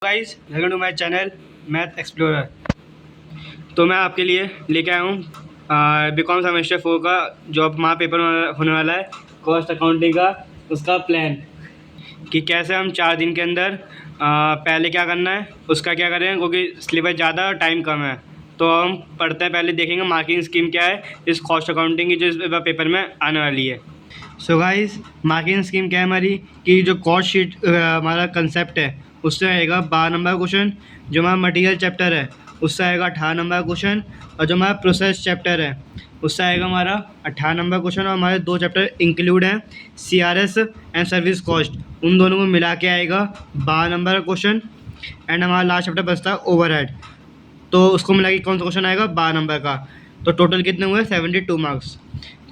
Guys, welcome to my channel Math Explorer. तो मैं आपके लिए लेके आया हूँ बीकॉम सेमेस्टर 4 का जो अब वहाँ पेपर होने वाला है कॉस्ट अकाउंटिंग का, उसका प्लान कि कैसे हम 4 दिन के अंदर पहले क्या करना है उसका क्या करें, क्योंकि सिलेबस ज़्यादा और टाइम कम है। तो हम पढ़ते हैं, पहले देखेंगे मार्किंग स्कीम क्या है इस कॉस्ट अकाउंटिंग की जो इस पेपर में आने वाली है। सो गाइस, मार्किंग स्कीम क्या है हमारी कि जो कॉस्ट शीट हमारा कंसेप्ट है उससे आएगा 12 नंबर का क्वेश्चन, जो हमारा मटेरियल चैप्टर है उससे आएगा 18 नंबर का क्वेश्चन, और जो हमारा प्रोसेस चैप्टर है उससे आएगा हमारा 18 नंबर का क्वेश्चन। और हमारे 2 चैप्टर इंक्लूड हैं, CRS एंड सर्विस कॉस्ट, उन दोनों को मिला के आएगा 12 नंबर का क्वेश्चन। एंड हमारा लास्ट चैप्टर बचता है ओवरहेड, तो उसको मिला के कौन सा क्वेश्चन आएगा 12 नंबर का। तो टोटल कितने हुए 72 मार्क्स।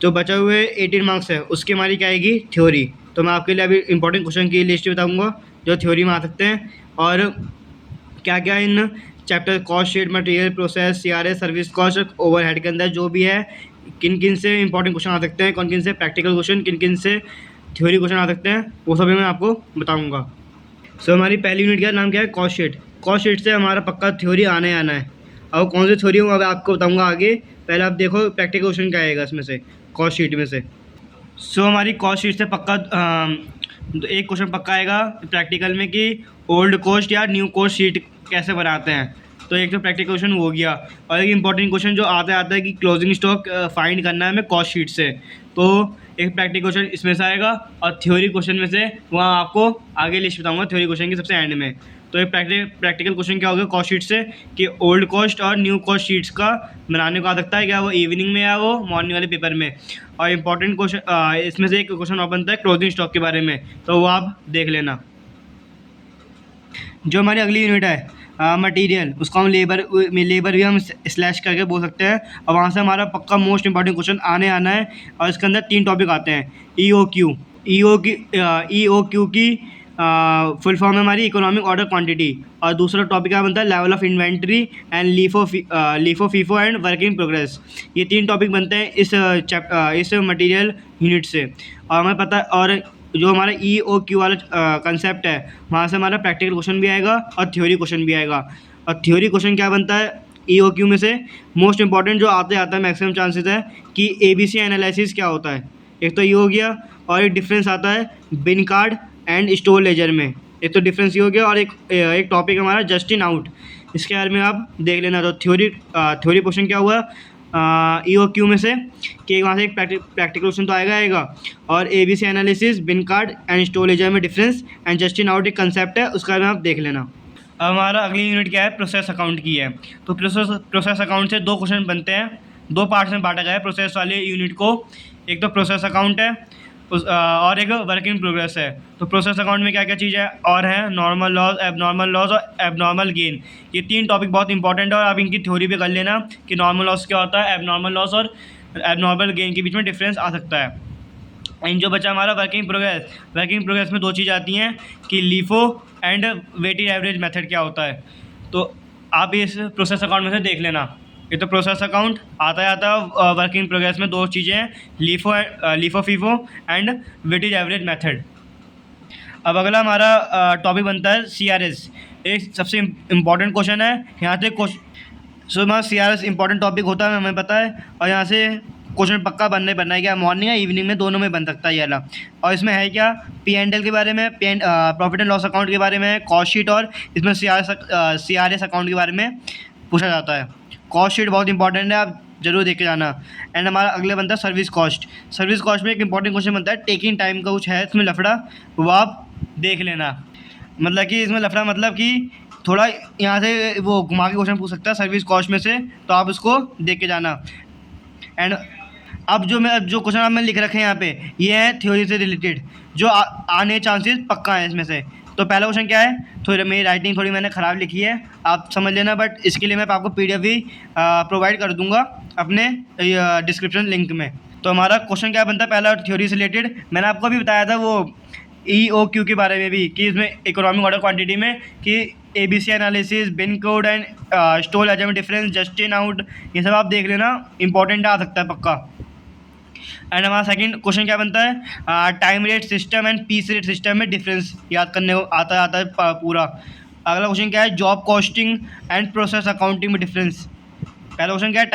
जो बचे हुए 18 मार्क्स है उसकी हमारी क्या आएगी थ्योरी। तो मैं आपके लिए अभी इंपॉर्टेंट क्वेश्चन की लिस्ट बताऊंगा जो थ्योरी में आ सकते हैं, और क्या क्या in chapter cost sheet, material, process, CRS, service cost, overhead के अंदर जो भी है किन किन से इंपॉर्टेंट क्वेश्चन आ सकते हैं, कौन किन से प्रैक्टिकल क्वेश्चन, किन किन से थ्योरी क्वेश्चन आ सकते हैं, वो सभी मैं आपको बताऊँगा। सो हमारी पहली यूनिट का नाम क्या है कॉस्ट शीट। कॉस्ट शीट से हमारा पक्का थ्योरी आने आना है। अब कौन सी थ्योरी हूँ अब आपको बताऊंगा आगे, पहले आप देखो प्रैक्टिकल क्वेश्चन क्या आएगा इसमें से कॉस्ट शीट में से। सो हमारी कॉस्ट शीट से पक्का एक क्वेश्चन पक्का आएगा प्रैक्टिकल में कि ओल्ड कॉस्ट या न्यू कॉस्ट शीट कैसे बनाते हैं। तो एक तो प्रैक्टिकल क्वेश्चन हो गया, और एक इंपॉर्टेंट क्वेश्चन जो आता है कि क्लोजिंग स्टॉक फाइंड करना है हमें कॉस्ट शीट से। तो एक प्रैक्टिकल क्वेश्चन इसमें से आएगा, और थ्योरी क्वेश्चन में से वहाँ आपको आगे लिस्ट बताऊंगा थ्योरी क्वेश्चन की सबसे एंड में। तो एक प्रैक्टिकल क्वेश्चन क्या होगा कॉस्ट शीट से कि ओल्ड कॉस्ट और न्यू कॉस्ट शीट्स का बनाने को आ सकता है क्या, वो इवनिंग में या वो मॉर्निंग वाले पेपर में। और इंपॉर्टेंट क्वेश्चन इसमें से एक क्वेश्चन और बनता है क्लोजिंग स्टॉक के बारे में, तो वो आप देख लेना। जो हमारी अगली यूनिट है मटेरियल, उसको हम लेबर भी हम स्लैश करके बोल सकते हैं, और वहाँ से हमारा पक्का मोस्ट इंपॉर्टेंट क्वेश्चन आना है। और इसके अंदर 3 टॉपिक आते हैं, EOQ। EOQ की फुल फॉर्म है हमारी इकोनॉमिक ऑर्डर क्वांटिटी, और दूसरा टॉपिक क्या बनता है level of inventory and LIFO FIFO and work in progress. ये 3 टॉपिक बनते हैं इस मटेरियल यूनिट से। और हमें पता, और जो हमारा EOQ वाला कंसेप्ट है वहाँ से हमारा प्रैक्टिकल क्वेश्चन भी आएगा और थ्योरी क्वेश्चन भी आएगा। और थ्योरी क्वेश्चन क्या बनता है EOQ में से मोस्ट इंपॉर्टेंट जो आता है मैक्सिमम चांसेस है कि ABC एनालिसिस क्या होता है, एक तो ये हो गया। और एक डिफरेंस आता है बिन कार्ड एंड स्टोर लेजर में, एक तो डिफरेंस ये हो गया। और एक टॉपिक हमारा जस्ट इन आउट, इसके बारे में आप देख लेना। तो थ्योरी क्वेश्चन क्या हुआ EOQ में से कि वहाँ से एक प्रैक्टिकल क्वेश्चन तो आएगा, और ABC analysis, bin card and store ledger में difference, and just in out एक कंसेप्ट है, उसका बारे में आप देख लेना। अब हमारा अगली यूनिट क्या है प्रोसेस अकाउंट की है। तो प्रोसेस अकाउंट से 2 क्वेश्चन बनते हैं, 2 पार्ट्स में बांटा गया है प्रोसेस वाले यूनिट को। एक तो प्रोसेस अकाउंट है और एक वर्क इन प्रोग्रेस है। तो प्रोसेस अकाउंट में क्या क्या चीज़ है और है नॉर्मल लॉस और एबनॉर्मल गेन। ये 3 टॉपिक बहुत इंपॉर्टेंट है, और आप इनकी थ्योरी भी कर लेना कि नॉर्मल लॉस क्या होता है, एबनॉर्मल लॉस और एबनॉर्मल गेन के बीच में डिफरेंस आ सकता है। एंड जो बचा हमारा वर्किंग प्रोग्रेस में 2 चीज़ आती हैं कि LIFO and weighted average method क्या होता है। तो आप इस प्रोसेस अकाउंट में से देख लेना। ये तो प्रोसेस अकाउंट आता है वर्किंग प्रोग्रेस में 2 चीज़ें हैं, LIFO FIFO and weightage average method. अब अगला हमारा टॉपिक बनता है CRS। एक सबसे इम्पॉर्टेंट क्वेश्चन है यहाँ से सो हमारा CRS इंपॉर्टेंट टॉपिक होता है हमें पता है, और यहाँ से क्वेश्चन पक्का बनना है क्या मॉर्निंग या इवनिंग में, दोनों में बन सकता है ये वाला। और इसमें है क्या P&L के बारे में, प्रॉफिट एंड लॉस अकाउंट के बारे में, कॉस्ट शीट, और इसमें CRS अकाउंट के बारे में पूछा जाता है। कॉस्ट शीट बहुत इंपॉर्टेंट है, आप जरूर देख के जाना। एंड हमारा अगले बनता है सर्विस कॉस्ट में एक इंपॉर्टेंट क्वेश्चन बनता है टेकिंग टाइम का कुछ है इसमें लफड़ा, वो आप देख लेना। मतलब कि इसमें लफड़ा मतलब कि थोड़ा यहाँ से वो घुमा के क्वेश्चन पूछ सकता है सर्विस कॉस्ट में से, तो आप उसको देख के जाना। एंड अब जो क्वेश्चन आप मैंने लिख रखे हैं यहाँ पे, ये है थ्योरी से रिलेटेड, जो आने चांसेस पक्का है इसमें से। तो पहला क्वेश्चन क्या है, थोड़ी मेरी राइटिंग थोड़ी मैंने ख़राब लिखी है, आप समझ लेना, बट इसके लिए मैं आपको PDF भी प्रोवाइड कर दूंगा अपने डिस्क्रिप्शन लिंक में। तो हमारा क्वेश्चन क्या बनता है पहला थ्योरी से रिलेटेड, मैंने आपको अभी बताया था वो EOQ के बारे में भी कि इसमें इकोनॉमिक ऑर्डर क्वांटिटी में कि ABC analysis, bin code and store ledger में डिफरेंस, जस्ट इन आउट, ये सब आप देख लेना, इंपॉर्टेंट आ सकता है पक्का। एंड हमारा सेकंड क्वेश्चन क्या बनता है time rate system and piece rate system में डिफरेंस याद करने को आता है पूरा। अगला क्वेश्चन क्या है, job costing and process accounting में डिफरेंस। पहला क्वेश्चन क्या है,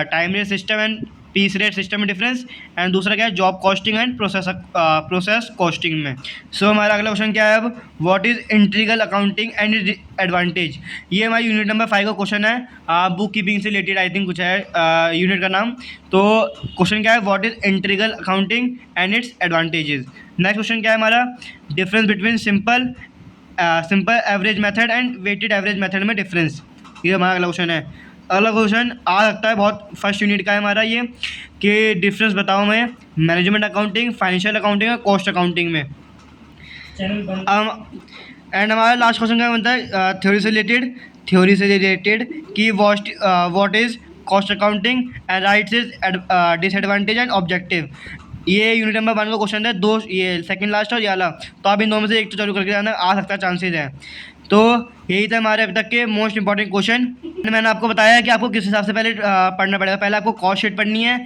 time rate system and piece rate system में डिफरेंस, एंड दूसरा क्या है, job costing and process costing में। सो हमारा अगला क्वेश्चन क्या है अब, what is integral accounting and advantage. ये हमारी यूनिट नंबर 5 का क्वेश्चन है, बुक कीपिंग से रिलेटेड आई थिंक कुछ है यूनिट का नाम। तो क्वेश्चन क्या है, what is integral accounting and its advantages. Next question क्या है हमारा, difference between simple average method and weighted average method में डिफरेंस। ये हमारा अगला क्वेश्चन है। अगला क्वेश्चन आ सकता है बहुत फर्स्ट यूनिट का है हमारा ये, कि डिफरेंस बताओ मैं मैनेजमेंट अकाउंटिंग, फाइनेंशियल अकाउंटिंग और कॉस्ट अकाउंटिंग में। एंड हमारा लास्ट क्वेश्चन क्या बनता है, थ्योरी से रिलेटेड कि what is cost accounting and rights is disadvantage and objective. ये यूनिट नंबर 1 का क्वेश्चन है, दो ये सेकंड लास्ट और ये वाला, तो आप इन दोनों में से एक तो चालू करके जाना, आ सकता है चांसेस है। तो यही था हमारे अभी तक के मोस्ट इंपॉर्टेंट क्वेश्चन। मैंने आपको बताया कि आपको किस हिसाब से पहले पढ़ना पड़ेगा। पहले आपको कॉस्ट शीट पढ़नी है,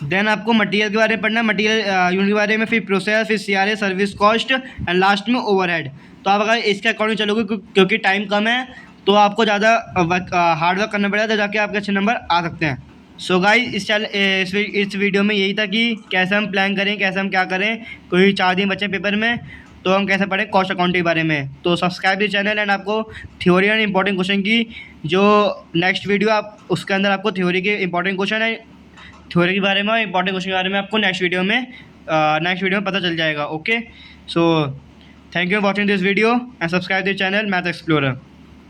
देन आपको मटेरियल के बारे में पढ़ना है, मटेरियल यूनिट के बारे में, फिर प्रोसेस, फिर CRA service cost and last में ओवरहेड। तो आप अगर इसके अकॉर्डिंग चलोगे क्योंकि टाइम कम है तो आपको ज़्यादा हार्ड वर्क करना पड़ेगा, तो जाके आपके अच्छे नंबर आ सकते हैं। सो गाइस इस वीडियो में यही था कि कैसे हम प्लान करें, कैसे हम क्या करें, कोई 4 दिन बचे पेपर में तो हम कैसे पढ़ें कॉस्ट अकाउंटिंग के बारे में। तो सब्सक्राइब दी चैनल, एंड आपको थ्योरी एंड इंपॉर्टेंट क्वेश्चन की जो नेक्स्ट वीडियो आप उसके अंदर आपको थ्योरी के इंपॉर्टेंट क्वेश्चन है, थ्योरी के बारे में और इंपॉर्टेंट क्वेश्चन के बारे में आपको नेक्स्ट वीडियो में पता चल जाएगा। Okay, so thank you for watching this video and subscribe this channel Math explorer.